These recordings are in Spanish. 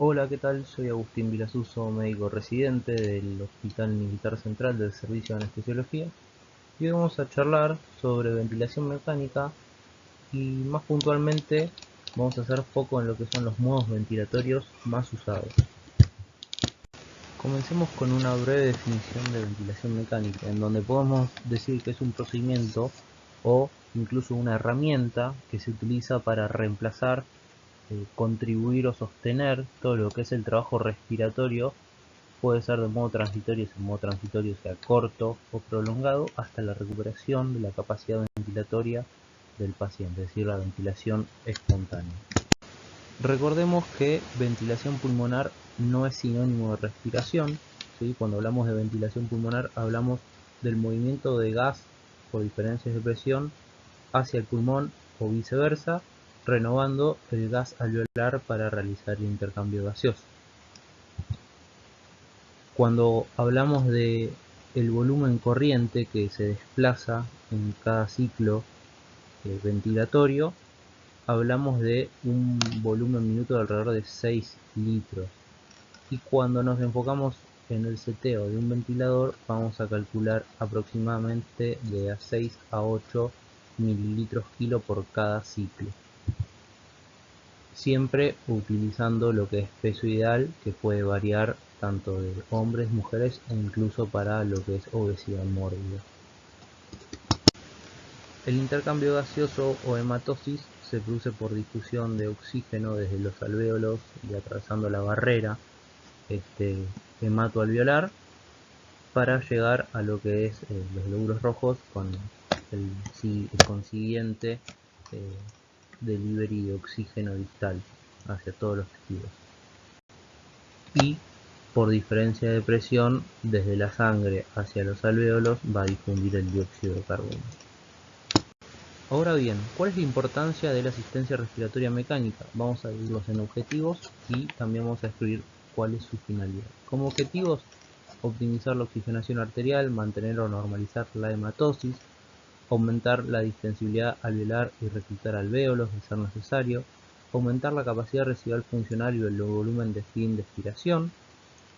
Hola, ¿qué tal? Soy Agustín Vilasuso, médico residente del Hospital Militar Central del Servicio de Anestesiología, y hoy vamos a charlar sobre ventilación mecánica y más puntualmente vamos a hacer foco en lo que son los modos ventilatorios más usados. Comencemos con una breve definición de ventilación mecánica, en donde podemos decir que es un procedimiento o incluso una herramienta que se utiliza para reemplazar, contribuir o sostener todo lo que es el trabajo respiratorio. Puede ser de modo transitorio, si el modo transitorio sea corto o prolongado, hasta la recuperación de la capacidad ventilatoria del paciente, es decir, la ventilación espontánea. Recordemos que ventilación pulmonar no es sinónimo de respiración, ¿sí? Cuando hablamos de ventilación pulmonar hablamos del movimiento de gas por diferencias de presión hacia el pulmón o viceversa, renovando el gas alveolar para realizar el intercambio gaseoso. Cuando hablamos de el volumen corriente que se desplaza en cada ciclo ventilatorio, hablamos de un volumen minuto de alrededor de 6 litros. Y cuando nos enfocamos en el seteo de un ventilador, vamos a calcular aproximadamente de 6 a 8 mililitros kilo por cada ciclo. Siempre utilizando lo que es peso ideal, que puede variar tanto de hombres, mujeres e incluso para lo que es obesidad mórbida. El intercambio gaseoso o hematosis se produce por difusión de oxígeno desde los alvéolos y atravesando la barrera hematoalveolar para llegar a lo que es los glóbulos rojos con el consiguiente delivery de oxígeno distal hacia todos los tejidos. Y por diferencia de presión, desde la sangre hacia los alvéolos va a difundir el dióxido de carbono. Ahora bien, ¿cuál es la importancia de la asistencia respiratoria mecánica? Vamos a dividirlos en objetivos y también vamos a describir cuál es su finalidad. Como objetivos, optimizar la oxigenación arterial, mantener o normalizar la hematosis, aumentar la distensibilidad alveolar y reclutar alvéolos de ser necesario, aumentar la capacidad residual funcional y el volumen de fin de expiración,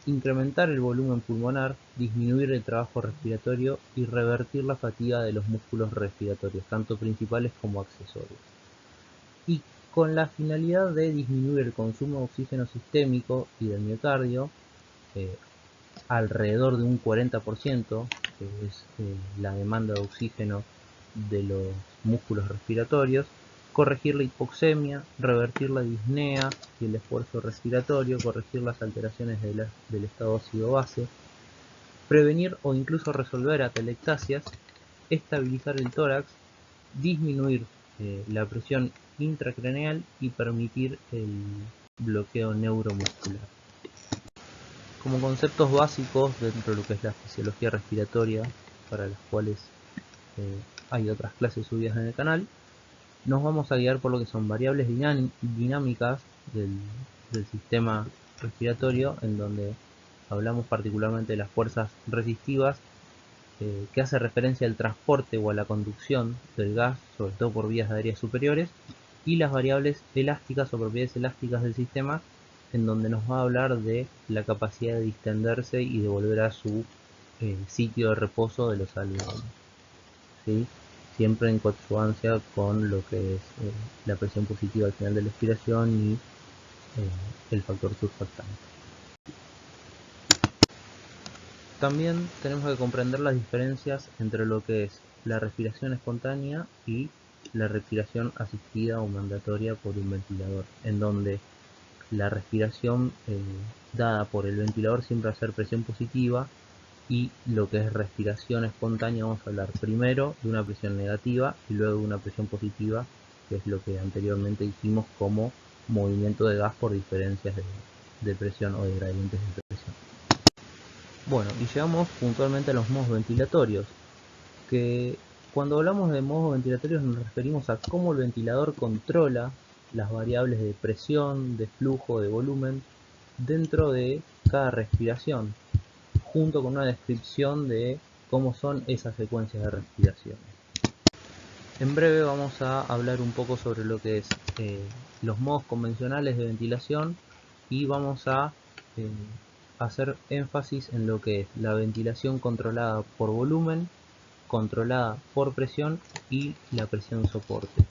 incrementar el volumen pulmonar, disminuir el trabajo respiratorio y revertir la fatiga de los músculos respiratorios, tanto principales como accesorios. Y con la finalidad de disminuir el consumo de oxígeno sistémico y del miocardio, alrededor de un 40%, que es la demanda de oxígeno de los músculos respiratorios, corregir la hipoxemia, revertir la disnea y el esfuerzo respiratorio, corregir las alteraciones del estado ácido-base, prevenir o incluso resolver atelectasias, estabilizar el tórax, disminuir la presión intracraneal y permitir el bloqueo neuromuscular. Como conceptos básicos dentro de lo que es la fisiología respiratoria, para las cuales hay otras clases subidas en el canal, nos vamos a guiar por lo que son variables dinámicas del sistema respiratorio, en donde hablamos particularmente de las fuerzas resistivas, que hace referencia al transporte o a la conducción del gas, sobre todo por vías aéreas superiores, y las variables elásticas o propiedades elásticas del sistema, en donde nos va a hablar de la capacidad de distenderse y de volver a su sitio de reposo de los alveolos, ¿sí? Siempre en consonancia con lo que es la presión positiva al final de la expiración y el factor surfactante. También tenemos que comprender las diferencias entre lo que es la respiración espontánea y la respiración asistida o mandatoria por un ventilador, en donde la respiración dada por el ventilador siempre va a ser presión positiva, y lo que es respiración espontánea vamos a hablar primero de una presión negativa y luego de una presión positiva, que es lo que anteriormente dijimos como movimiento de gas por diferencias de presión o de gradientes de presión. Bueno, y llegamos puntualmente a los modos ventilatorios, que cuando hablamos de modos ventilatorios nos referimos a cómo el ventilador controla las variables de presión, de flujo, de volumen dentro de cada respiración, junto con una descripción de cómo son esas secuencias de respiración. En breve vamos a hablar un poco sobre lo que es los modos convencionales de ventilación y vamos a hacer énfasis en lo que es la ventilación controlada por volumen, controlada por presión y la presión soporte.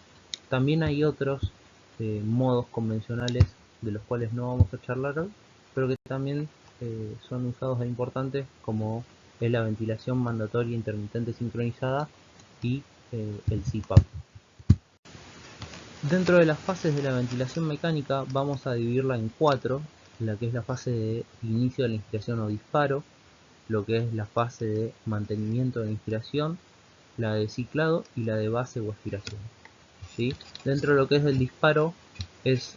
También hay otros modos convencionales de los cuales no vamos a charlar hoy, pero que también son usados e importantes, como es la ventilación mandatoria intermitente sincronizada y el CPAP. Dentro de las fases de la ventilación mecánica vamos a dividirla en 4, la que es la fase de inicio de la inspiración o disparo, lo que es la fase de mantenimiento de la inspiración, la de ciclado y la de base o expiración. ¿Sí? Dentro de lo que es el disparo es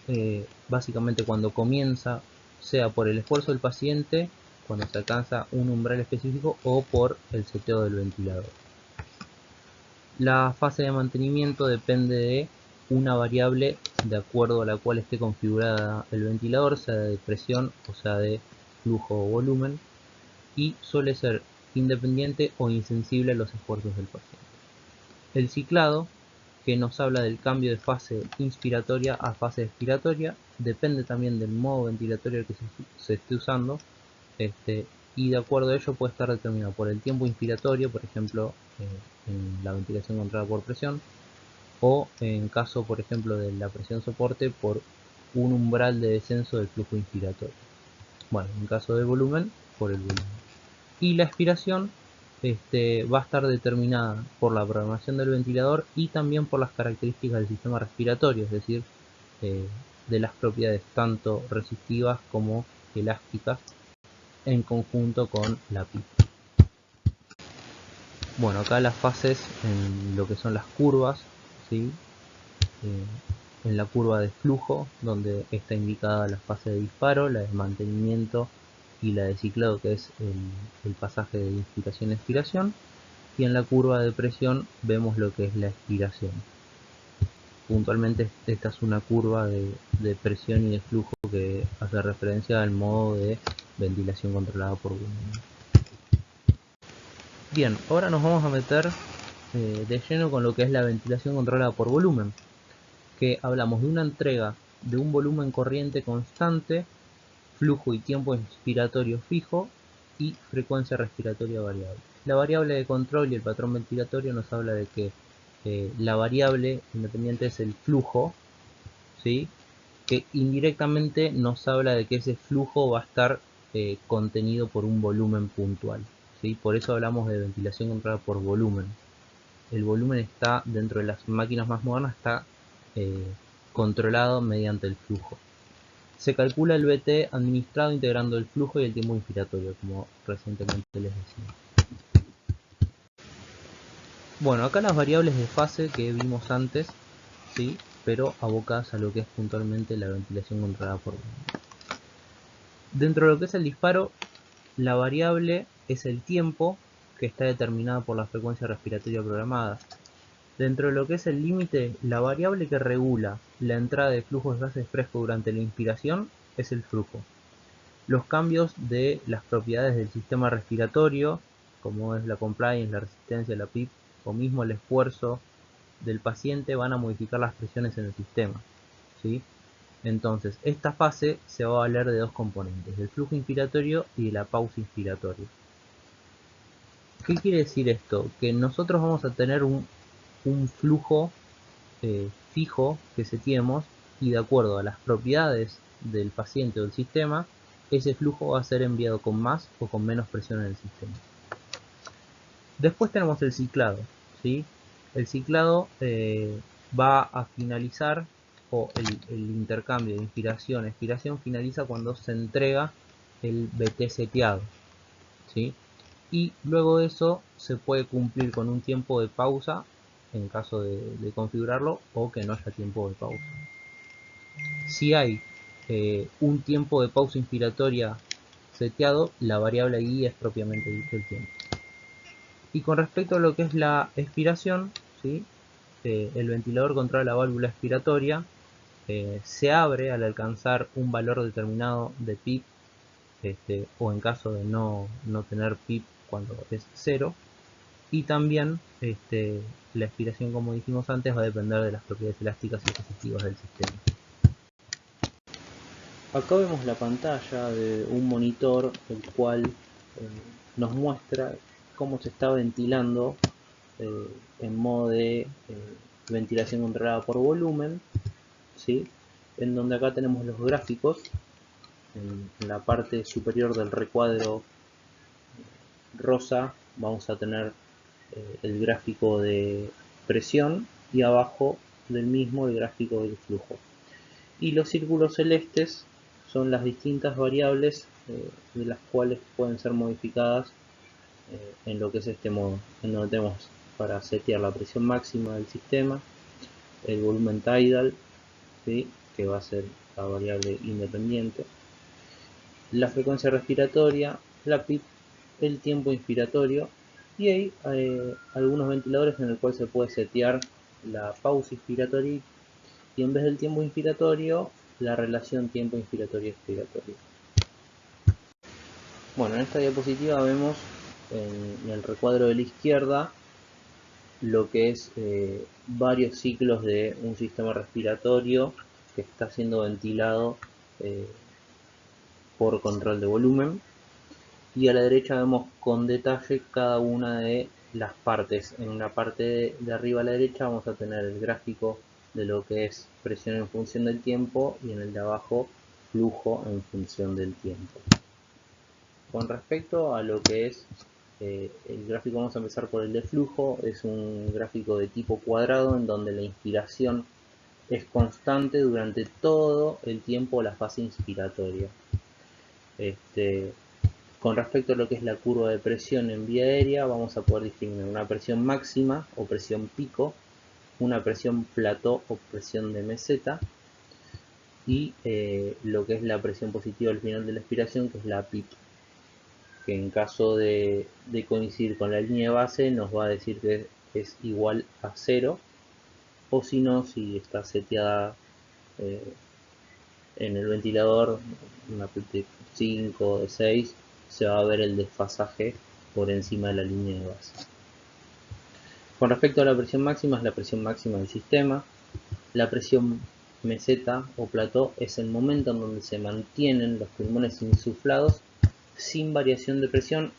básicamente cuando comienza, sea por el esfuerzo del paciente, cuando se alcanza un umbral específico, o por el seteo del ventilador. La fase de mantenimiento depende de una variable de acuerdo a la cual esté configurada el ventilador, sea de presión o sea de flujo o volumen, y suele ser independiente o insensible a los esfuerzos del paciente. El ciclado, que nos habla del cambio de fase inspiratoria a fase expiratoria, depende también del modo ventilatorio que se esté usando, y de acuerdo a ello puede estar determinado por el tiempo inspiratorio, por ejemplo, en la ventilación controlada por presión, o en caso, por ejemplo, de la presión soporte, por un umbral de descenso del flujo inspiratorio. Bueno, en caso de volumen, por el volumen. Y la expiración va a estar determinada por la programación del ventilador y también por las características del sistema respiratorio, es decir, de las propiedades tanto resistivas como elásticas en conjunto con la PIP. Bueno, acá las fases en lo que son las curvas, ¿sí? En la curva de flujo, donde está indicada la fase de disparo, la de mantenimiento y la de ciclado, que es el pasaje de inspiración a expiración, y en la curva de presión vemos lo que es la expiración. Puntualmente esta es una curva de presión y de flujo que hace referencia al modo de ventilación controlada por volumen. Bien, ahora nos vamos a meter de lleno con lo que es la ventilación controlada por volumen, que hablamos de una entrega de un volumen corriente constante, flujo y tiempo inspiratorio fijo y frecuencia respiratoria variable. La variable de control y el patrón ventilatorio nos habla de que la variable independiente es el flujo, ¿sí? Que indirectamente nos habla de que ese flujo va a estar contenido por un volumen puntual, ¿sí? Por eso hablamos de ventilación controlada por volumen. El volumen está, dentro de las máquinas más modernas, está controlado mediante el flujo. Se calcula el VT administrado integrando el flujo y el tiempo inspiratorio, como recientemente les decía. Bueno, acá las variables de fase que vimos antes, ¿sí? Pero abocadas a lo que es puntualmente la ventilación controlada por volumen. Dentro de lo que es el disparo, la variable es el tiempo, que está determinada por la frecuencia respiratoria programada. Dentro de lo que es el límite, la variable que regula la entrada de flujos de gases frescos durante la inspiración es el flujo. Los cambios de las propiedades del sistema respiratorio, como es la compliance, la resistencia, la PIP, o mismo el esfuerzo del paciente, van a modificar las presiones en el sistema, ¿sí? Entonces, esta fase se va a valer de dos componentes, del flujo inspiratorio y de la pausa inspiratoria. ¿Qué quiere decir esto? Que nosotros vamos a tener un flujo fijo que setiemos, y de acuerdo a las propiedades del paciente o del sistema, ese flujo va a ser enviado con más o con menos presión en el sistema. Después tenemos el ciclado, ¿sí? El ciclado va a finalizar, o el intercambio de inspiración-expiración finaliza cuando se entrega el VT seteado, ¿sí? Y luego de eso se puede cumplir con un tiempo de pausa en caso de configurarlo, o que no haya tiempo de pausa. Si hay un tiempo de pausa inspiratoria seteado, la variable ahí es propiamente dicho el tiempo. Y con respecto a lo que es la expiración, ¿sí? El ventilador controla la válvula expiratoria, se abre al alcanzar un valor determinado de PIP, o en caso de no tener PIP cuando es 0, y también la expiración, como dijimos antes, va a depender de las propiedades elásticas y resistivas del sistema. Acá vemos la pantalla de un monitor el cual nos muestra cómo se está ventilando en modo de ventilación controlada por volumen, ¿sí? En donde acá tenemos los gráficos en la parte superior del recuadro rosa. Vamos a tener el gráfico de presión y abajo del mismo el gráfico del flujo. Y los círculos celestes son las distintas variables de las cuales pueden ser modificadas en lo que es este modo, en donde tenemos para setear la presión máxima del sistema, el volumen tidal, ¿sí? Que va a ser la variable independiente, la frecuencia respiratoria, la PIP, el tiempo inspiratorio, y hay algunos ventiladores en el cual se puede setear la pausa inspiratoria y en vez del tiempo inspiratorio la relación tiempo inspiratorio-expiratorio. Bueno, en esta diapositiva vemos en el recuadro de la izquierda lo que es varios ciclos de un sistema respiratorio que está siendo ventilado por control de volumen, y a la derecha vemos con detalle cada una de las partes. En la parte de arriba a la derecha vamos a tener el gráfico de lo que es presión en función del tiempo y en el de abajo flujo en función del tiempo. Con respecto a lo que es el gráfico, vamos a empezar por el de flujo. Es un gráfico de tipo cuadrado en donde la inspiración es constante durante todo el tiempo de la fase inspiratoria. Con respecto a lo que es la curva de presión en vía aérea, vamos a poder distinguir una presión máxima o presión pico, una presión plató o presión de meseta, y lo que es la presión positiva al final de la expiración, que es la PIP, que en caso de coincidir con la línea de base nos va a decir que es igual a 0, o si no, si está seteada en el ventilador una PIP de 5 o de 6, se va a ver el desfasaje por encima de la línea de base. Con respecto a la presión máxima, es la presión máxima del sistema. La presión meseta o plató es el momento en donde se mantienen los pulmones insuflados sin variación de presión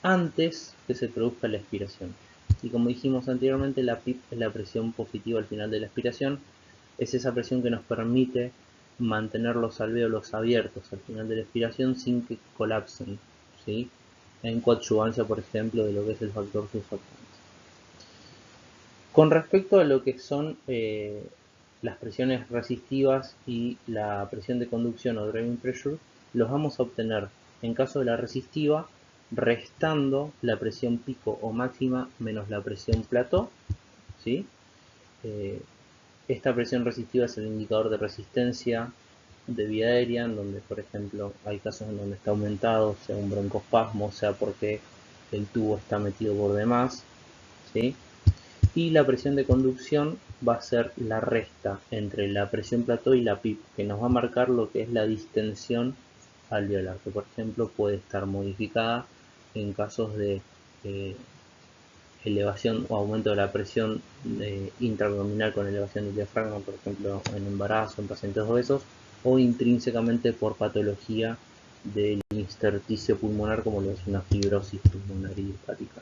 antes que se produzca la expiración. Y como dijimos anteriormente, la PIP es la presión positiva al final de la expiración. Es esa presión que nos permite mantener los alvéolos abiertos al final de la expiración sin que colapsen, ¿sí? En coadyuvancia, por ejemplo, de lo que es el factor surfactante. Con respecto a lo que son las presiones resistivas y la presión de conducción o driving pressure, los vamos a obtener en caso de la resistiva restando la presión pico o máxima menos la presión plató, ¿sí? Esta presión resistiva es el indicador de resistencia de vía aérea, en donde por ejemplo hay casos en donde está aumentado, sea un broncoespasmo, sea porque el tubo está metido por demás, ¿sí? Y la presión de conducción va a ser la resta entre la presión plató y la PIP, que nos va a marcar lo que es la distensión alveolar, que por ejemplo puede estar modificada en casos de elevación o aumento de la presión intraabdominal con elevación del diafragma, por ejemplo en embarazo, en pacientes obesos, o intrínsecamente por patología del intersticio pulmonar, como lo es una fibrosis pulmonar idiopática.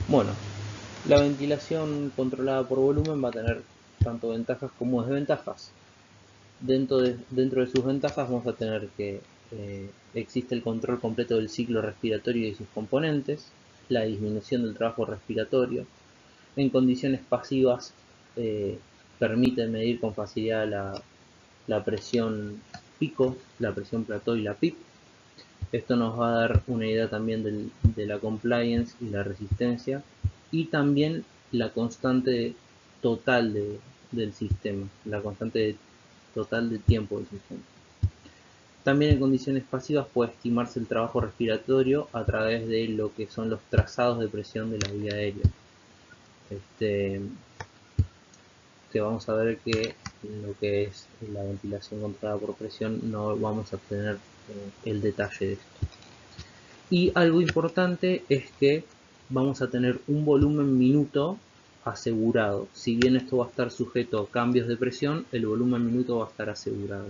Bueno, la ventilación controlada por volumen va a tener tanto ventajas como desventajas. Dentro de sus ventajas vamos a tener que existe el control completo del ciclo respiratorio y de sus componentes, la disminución del trabajo respiratorio. En condiciones pasivas permite medir con facilidad la presión pico, la presión plató y la PIP. Esto nos va a dar una idea también de la compliance y la resistencia, y también la constante total del sistema, la constante total de tiempo del sistema. También en condiciones pasivas puede estimarse el trabajo respiratorio a través de lo que son los trazados de presión de la vía aérea. Que vamos a ver que en lo que es la ventilación controlada por presión no vamos a obtener el detalle de esto. Y algo importante es que vamos a tener un volumen minuto asegurado. Si bien esto va a estar sujeto a cambios de presión, el volumen minuto va a estar asegurado.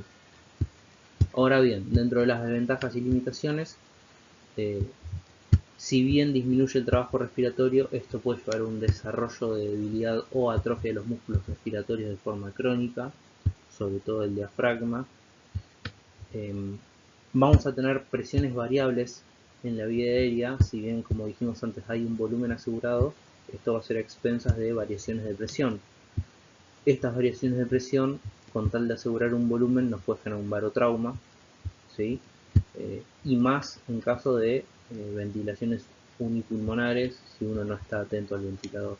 Ahora bien, dentro de las desventajas y limitaciones, si bien disminuye el trabajo respiratorio, esto puede llevar a un desarrollo de debilidad o atrofia de los músculos respiratorios de forma crónica, sobre todo el diafragma. Vamos a tener presiones variables en la vía aérea, si bien, como dijimos antes, hay un volumen asegurado, esto va a ser a expensas de variaciones de presión. Estas variaciones de presión, con tal de asegurar un volumen, nos puede generar un barotrauma, ¿sí? Y más en caso de ventilaciones unipulmonares, si uno no está atento al ventilador.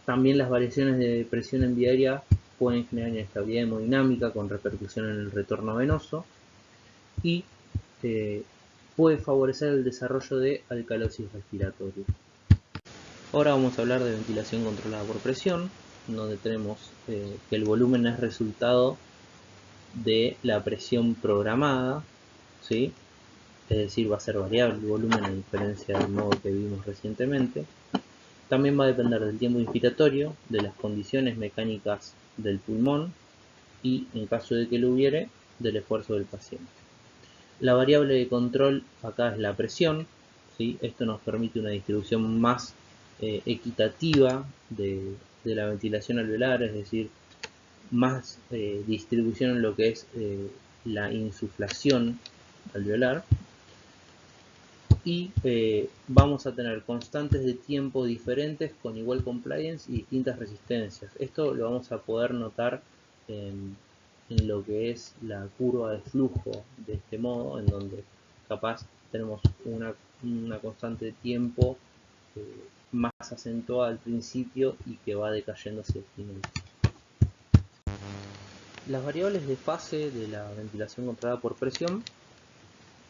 También las variaciones de presión en vía aérea pueden generar inestabilidad hemodinámica con repercusión en el retorno venoso y puede favorecer el desarrollo de alcalosis respiratoria. Ahora vamos a hablar de ventilación controlada por presión, donde tenemos que el volumen es resultado de la presión programada, ¿sí? Es decir, va a ser variable el volumen a diferencia del modo que vimos recientemente. También va a depender del tiempo inspiratorio, de las condiciones mecánicas del pulmón y, en caso de que lo hubiere, del esfuerzo del paciente. La variable de control acá es la presión, ¿sí? Esto nos permite una distribución más equitativa de la ventilación alveolar, es decir, más distribución en lo que es la insuflación alveolar, y vamos a tener constantes de tiempo diferentes con igual compliance y distintas resistencias. Esto lo vamos a poder notar en lo que es la curva de flujo de este modo, en donde capaz tenemos una constante de tiempo más acentuada al principio y que va decayendo hacia el final. Las variables de fase de la ventilación controlada por presión,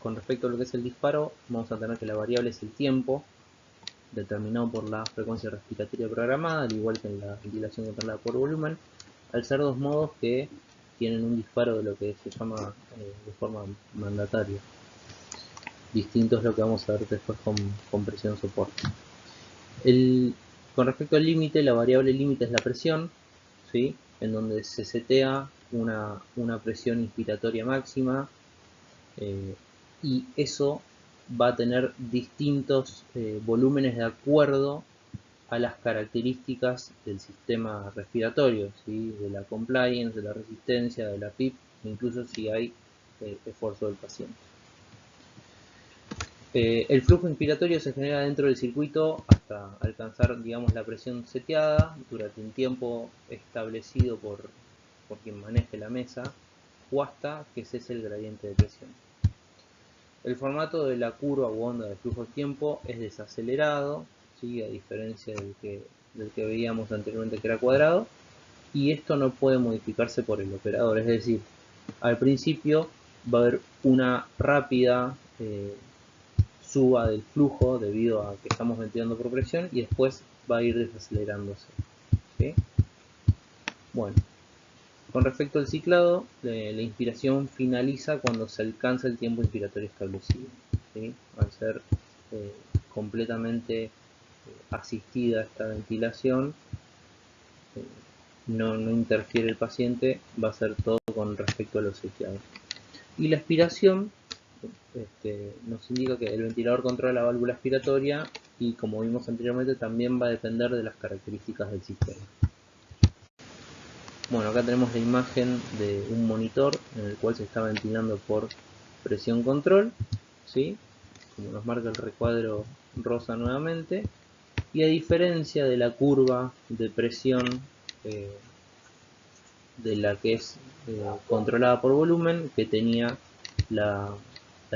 con respecto a lo que es el disparo, vamos a tener que la variable es el tiempo, determinado por la frecuencia respiratoria programada, al igual que en la ventilación controlada por volumen, al ser dos modos que tienen un disparo de lo que se llama de forma mandataria. Distinto es lo que vamos a ver después con presión soporte. Con respecto al límite, la variable límite es la presión, ¿sí? En donde se setea una presión inspiratoria máxima, y eso va a tener distintos volúmenes de acuerdo a las características del sistema respiratorio, ¿sí? De la compliance, de la resistencia, de la PIP, incluso si hay esfuerzo del paciente. El flujo inspiratorio se genera dentro del circuito hasta alcanzar, digamos, la presión seteada durante un tiempo establecido por quien maneje la mesa o hasta que cese el gradiente de presión. El formato de la curva o onda de flujo de tiempo es desacelerado, ¿sí? A diferencia del que veíamos anteriormente, que era cuadrado, y esto no puede modificarse por el operador, es decir, al principio va a haber una rápida suba del flujo debido a que estamos ventilando por presión y después va a ir desacelerándose, ¿sí? Bueno, con respecto al ciclado, la inspiración finaliza cuando se alcanza el tiempo inspiratorio establecido, ¿sí? Al ser completamente asistida esta ventilación, no interfiere el paciente, va a ser todo con respecto a lo seteado. Y la aspiración nos indica que el ventilador controla la válvula aspiratoria y, como vimos anteriormente, también va a depender de las características del sistema. Bueno, acá tenemos la imagen de un monitor en el cual se está ventilando por presión control, ¿sí? Como nos marca el recuadro rosa nuevamente, y a diferencia de la curva de presión de la que es controlada por volumen, que tenía la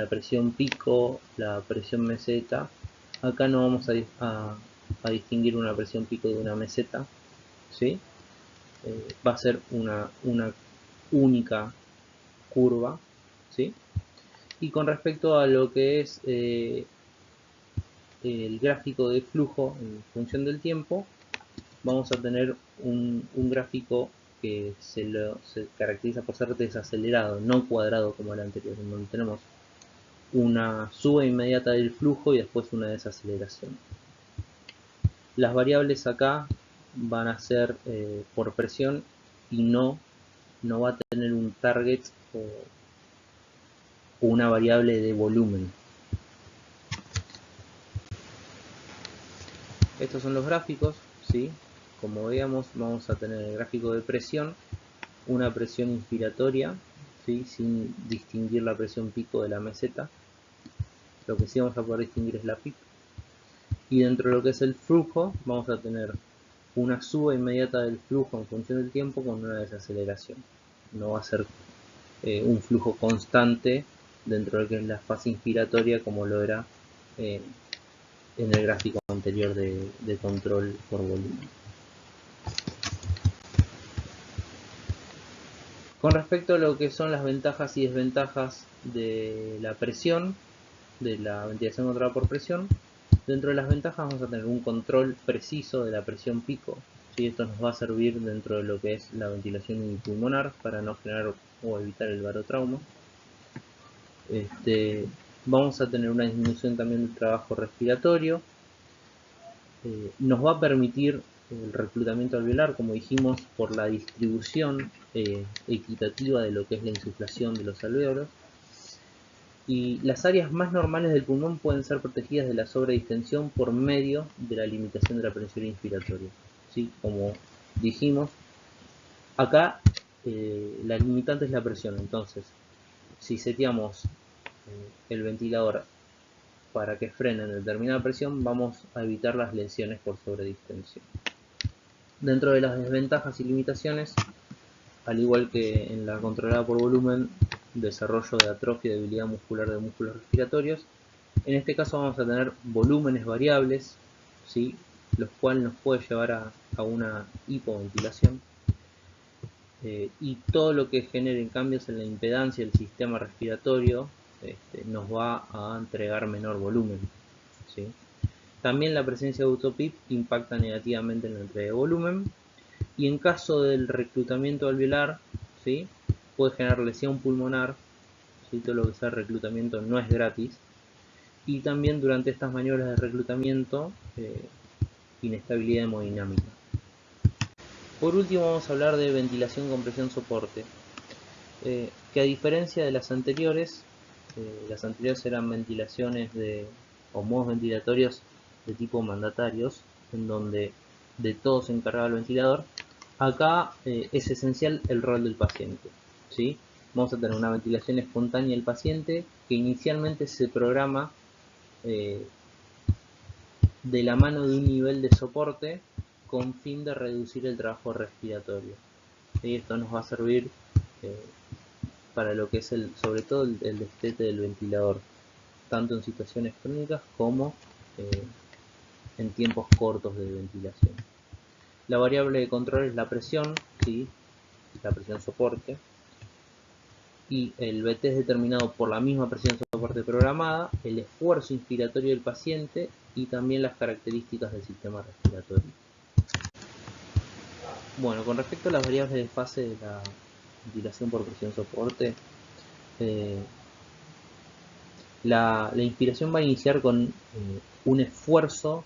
presión pico, la presión meseta, acá no vamos a distinguir una presión pico de una meseta, ¿sí? Va a ser una única curva, ¿sí? Y con respecto a lo que es el gráfico de flujo en función del tiempo, vamos a tener un gráfico que se caracteriza por ser desacelerado, no cuadrado como el anterior, en donde tenemos una suba inmediata del flujo y después una desaceleración. Las variables acá van a ser por presión y no va a tener un target o una variable de volumen. Estos son los gráficos, ¿sí? Como veíamos, vamos a tener el gráfico de presión, una presión inspiratoria, ¿sí? Sin distinguir la presión pico de la meseta. Lo que sí vamos a poder distinguir es la PIP. Y dentro de lo que es el flujo, vamos a tener una suba inmediata del flujo en función del tiempo con una desaceleración. No va a ser un flujo constante dentro de lo que es la fase inspiratoria como lo era en el gráfico anterior de control por volumen. Con respecto a lo que son las ventajas y desventajas de la presión, de la ventilación controlada por presión, dentro de las ventajas vamos a tener un control preciso de la presión pico. ¿Sí? Esto nos va a servir dentro de lo que es la ventilación unipulmonar para no generar o evitar el barotrauma. Vamos a tener una disminución también del trabajo respiratorio. Nos va a permitir el reclutamiento alveolar, como dijimos, por la distribución equitativa de lo que es la insuflación de los alvéolos. Y las áreas más normales del pulmón pueden ser protegidas de la sobredistensión por medio de la limitación de la presión inspiratoria. ¿Sí? Como dijimos, acá la limitante es la presión. Entonces, si seteamos el ventilador para que frene en determinada presión, vamos a evitar las lesiones por sobredistensión. Dentro de las desventajas y limitaciones, al igual que en la controlada por volumen, desarrollo de atrofia y debilidad muscular de músculos respiratorios, en este caso vamos a tener volúmenes variables, ¿sí? Los cuales nos puede llevar a una hipoventilación. Y todo lo que genere cambios en la impedancia del sistema respiratorio nos va a entregar menor volumen, ¿sí? También la presencia de autopip impacta negativamente en la entrega de volumen. Y en caso del reclutamiento alveolar, ¿sí? Puede generar lesión pulmonar, ¿sí? Todo lo que sea reclutamiento no es gratis. Y también durante estas maniobras de reclutamiento, inestabilidad hemodinámica. Por último vamos a hablar de ventilación con presión soporte, que a diferencia de las anteriores eran ventilaciones o modos ventilatorios de tipo mandatarios, en donde de todo se encargaba el ventilador. Acá es esencial el rol del paciente, ¿sí? Vamos a tener una ventilación espontánea del paciente que inicialmente se programa de la mano de un nivel de soporte con fin de reducir el trabajo respiratorio. ¿Sí? Esto nos va a servir para lo que es sobre todo el destete del ventilador, tanto en situaciones crónicas como en tiempos cortos de ventilación. La variable de control es la presión, ¿sí? La presión soporte, y el VT es determinado por la misma presión soporte programada, el esfuerzo inspiratorio del paciente y también las características del sistema respiratorio. Bueno, con respecto a las variables de fase de la ventilación por presión soporte, la inspiración va a iniciar con un esfuerzo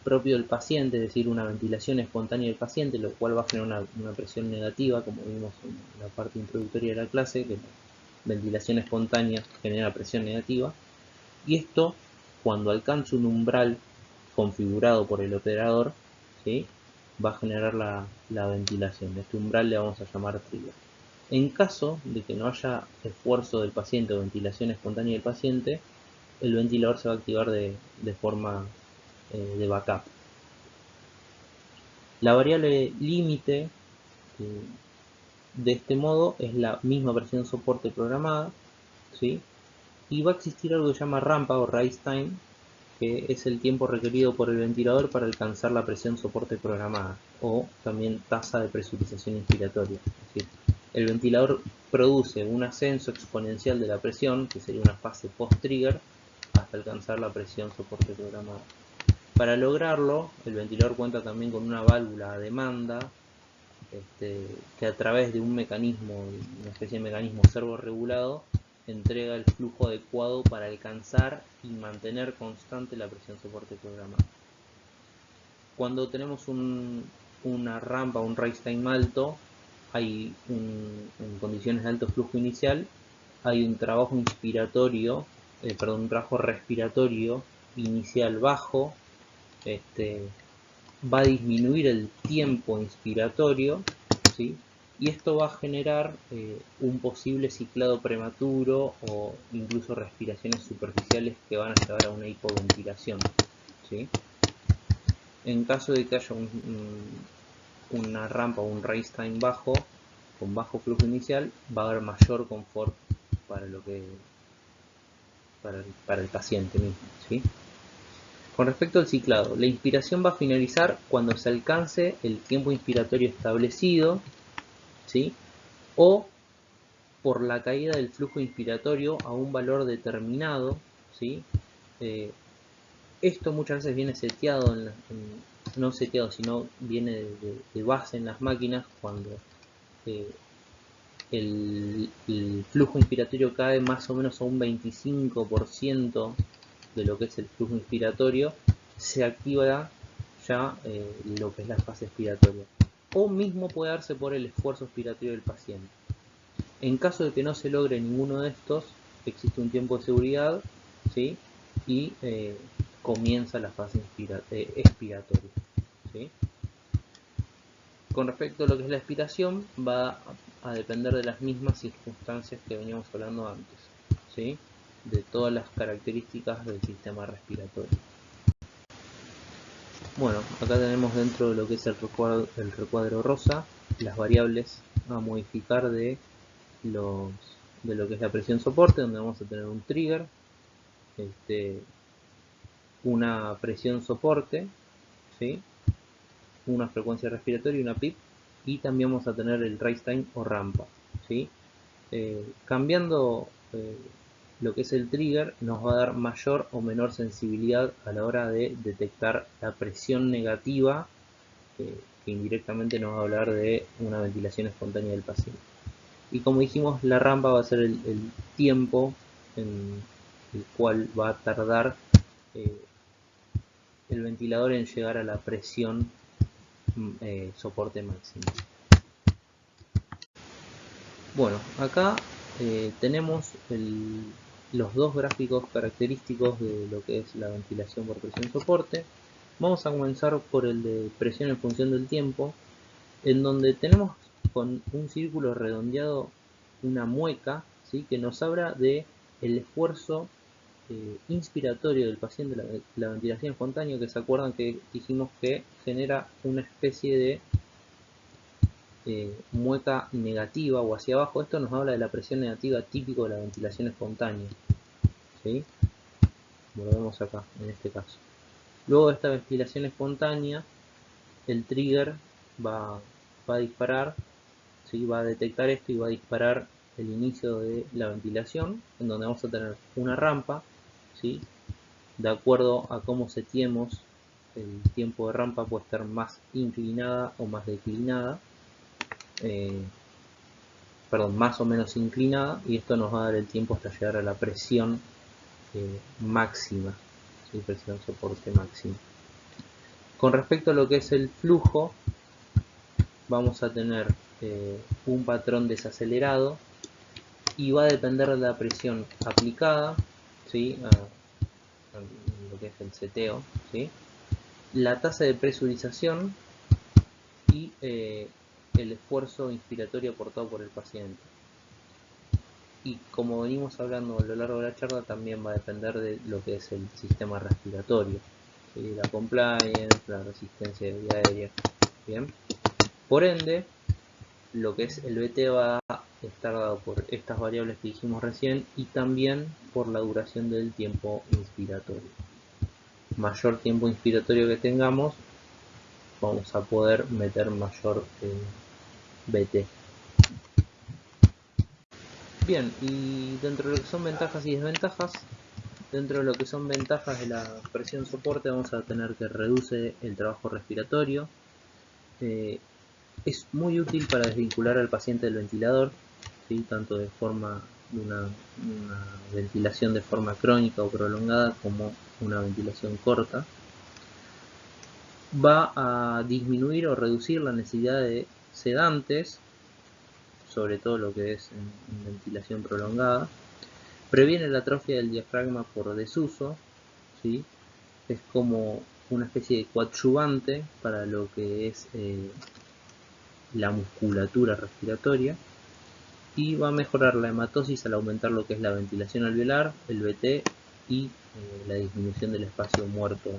propio del paciente, es decir, una ventilación espontánea del paciente, lo cual va a generar una presión negativa, como vimos en la parte introductoria de la clase, que la ventilación espontánea genera presión negativa. Y esto, cuando alcance un umbral configurado por el operador, ¿sí? Va a generar la ventilación. Este umbral le vamos a llamar trigger. En caso de que no haya esfuerzo del paciente o ventilación espontánea del paciente, el ventilador se va a activar de forma de backup. La variable límite de este modo es la misma presión soporte programada, ¿sí? Y va a existir algo que se llama rampa o rise time, que es el tiempo requerido por el ventilador para alcanzar la presión soporte programada, o también tasa de presurización inspiratoria. Es decir, el ventilador produce un ascenso exponencial de la presión, que sería una fase post-trigger, hasta alcanzar la presión soporte programada. Para lograrlo, el ventilador cuenta también con una válvula a demanda, que a través de un mecanismo, una especie de mecanismo servorregulado, entrega el flujo adecuado para alcanzar y mantener constante la presión soporte programada. Cuando tenemos una rampa, un rise time alto, en condiciones de alto flujo inicial, hay un trabajo inspiratorio, un trabajo respiratorio inicial bajo, va a disminuir el tiempo inspiratorio, ¿sí? Y esto va a generar un posible ciclado prematuro o incluso respiraciones superficiales que van a llevar a una hipoventilación, ¿sí? En caso de que haya una rampa o un race time bajo, con bajo flujo inicial, va a haber mayor confort para el paciente mismo, ¿sí? Con respecto al ciclado, la inspiración va a finalizar cuando se alcance el tiempo inspiratorio establecido, ¿sí? O por la caída del flujo inspiratorio a un valor determinado, ¿sí? Esto muchas veces viene seteado, no seteado, sino viene de base en las máquinas cuando el flujo inspiratorio cae más o menos a un 25% de lo que es el flujo inspiratorio, se activa ya lo que es la fase expiratoria. O mismo puede darse por el esfuerzo expiratorio del paciente. En caso de que no se logre ninguno de estos, existe un tiempo de seguridad, ¿sí? Y comienza la fase expiratoria, ¿sí? Con respecto a lo que es la expiración, va a depender de las mismas circunstancias que veníamos hablando antes, ¿sí? De todas las características del sistema respiratorio. Bueno, acá tenemos dentro de lo que es el recuadro rosa las variables a modificar de lo que es la presión soporte, donde vamos a tener un trigger, una presión soporte, ¿sí? Una frecuencia respiratoria y una PIP, y también vamos a tener el race time o rampa, ¿sí? Cambiando lo que es el trigger, nos va a dar mayor o menor sensibilidad a la hora de detectar la presión negativa, que indirectamente nos va a hablar de una ventilación espontánea del paciente. Y como dijimos, la rampa va a ser el tiempo en el cual va a tardar el ventilador en llegar a la presión soporte máximo. Bueno, acá tenemos los dos gráficos característicos de lo que es la ventilación por presión soporte. Vamos a comenzar por el de presión en función del tiempo, en donde tenemos con un círculo redondeado una mueca, ¿sí? Que nos habla de el esfuerzo inspiratorio del paciente, la ventilación espontánea, que se acuerdan que dijimos que genera una especie de mueca negativa o hacia abajo. Esto nos habla de la presión negativa típico de la ventilación espontánea, ¿sí? Como lo vemos acá en este caso. Luego de esta ventilación espontánea, el trigger va a disparar, ¿sí? Va a detectar esto y va a disparar el inicio de la ventilación, en donde vamos a tener una rampa, ¿sí? De acuerdo a cómo setiemos el tiempo de rampa, puede estar más inclinada o más declinada, más o menos inclinada, y esto nos va a dar el tiempo hasta llegar a la presión máxima, ¿sí? Presión soporte máxima. Con respecto a lo que es el flujo, vamos a tener un patrón desacelerado y va a depender de la presión aplicada, ¿sí? A lo que es el seteo, ¿sí? La tasa de presurización y el esfuerzo inspiratorio aportado por el paciente. Y como venimos hablando a lo largo de la charla, también va a depender de lo que es el sistema respiratorio, ¿sí? La compliance, la resistencia de vía aérea. Bien. Por ende, lo que es el BT va a estar dado por estas variables que dijimos recién y también por la duración del tiempo inspiratorio. Mayor tiempo inspiratorio que tengamos, vamos a poder meter mayor BT. Bien, y dentro de lo que son ventajas y desventajas, dentro de lo que son ventajas de la presión soporte, vamos a tener que reduce el trabajo respiratorio. Es muy útil para desvincular al paciente del ventilador, ¿sí? Tanto de forma de una ventilación de forma crónica o prolongada como una ventilación corta. Va a disminuir o reducir la necesidad de sedantes, sobre todo lo que es en ventilación prolongada. Previene la atrofia del diafragma por desuso, ¿sí? Es como una especie de coadyuvante para lo que es la musculatura respiratoria, y va a mejorar la hematosis al aumentar lo que es la ventilación alveolar, el VT y la disminución del espacio muerto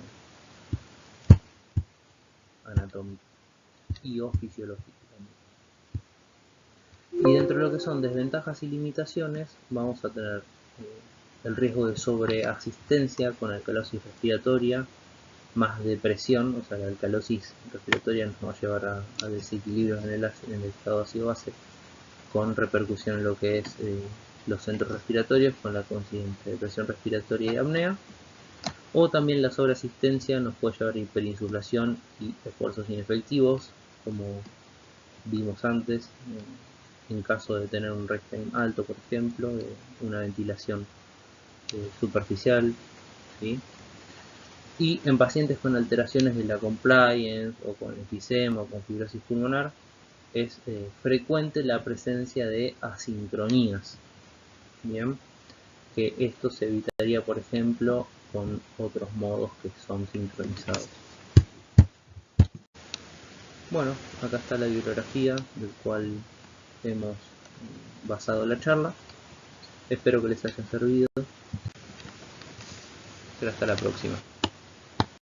anatómico y o fisiológico también. Y dentro de lo que son desventajas y limitaciones, vamos a tener el riesgo de sobreasistencia con alcalosis respiratoria, más depresión, o sea, la alcalosis respiratoria nos va a llevar a desequilibrios en el estado ácido-base, con repercusión en lo que es los centros respiratorios, con la consiguiente depresión respiratoria y apnea. O también la sobreasistencia nos puede llevar a hiperinsuflación y esfuerzos inefectivos, como vimos antes, en caso de tener un rest time alto, por ejemplo, una ventilación superficial, ¿sí? Y en pacientes con alteraciones de la compliance o con enfisema o con fibrosis pulmonar es frecuente la presencia de asincronías, bien, que esto se evitaría, por ejemplo, con otros modos que son sincronizados. Bueno, acá está la bibliografía del cual hemos basado la charla. Espero que les haya servido. Pero hasta la próxima.